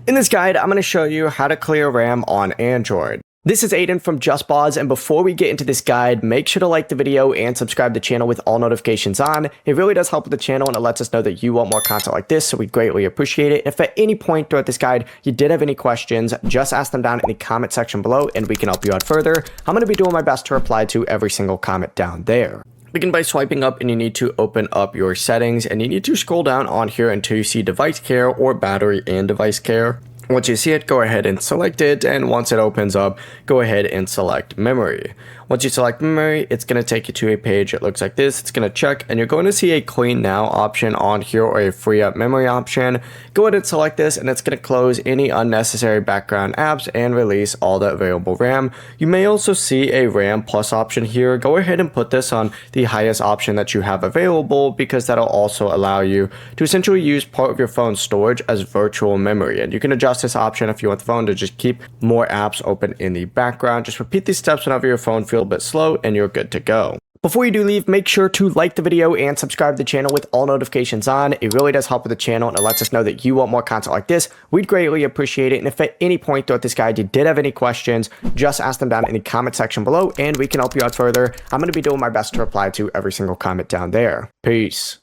In this guide, I'm going to show you how to clear RAM on Android. This is Aiden from JustBoz, and before we get into this guide, make sure to like the video and subscribe to the channel with all notifications on. It really does help with the channel, and it lets us know that you want more content like this, so we greatly appreciate it. If at any point throughout this guide you did have any questions, just ask them down in the comment section below, and we can help you out further. I'm going to be doing my best to reply to every single comment down there. Begin by swiping up, and you need to open up your settings, and you need to scroll down on here until you see device care or battery and device care. Once you see it, go ahead and select it, and once it opens up, go ahead and select memory. Once you select memory, it's going to take you to a page that looks like this. It's going to check, and you're going to see a clean now option on here or a free up memory option. Go ahead and select this, and it's going to close any unnecessary background apps and release all the available RAM. You may also see a RAM plus option here. Go ahead and put this on the highest option that you have available, because that'll also allow you to essentially use part of your phone's storage as virtual memory. And you can adjust this option if you want the phone to just keep more apps open in the background. Just repeat these steps whenever your phone feels a bit slow, and you're good to go. Before you do leave, make sure to like the video and subscribe to the channel with all notifications on. It really does help with the channel, and it lets us know that you want more content like this. We'd greatly appreciate it. And if at any point throughout this guide you did have any questions, just ask them down in the comment section below, and we can help you out further. I'm going to be doing my best to reply to every single comment down there. Peace.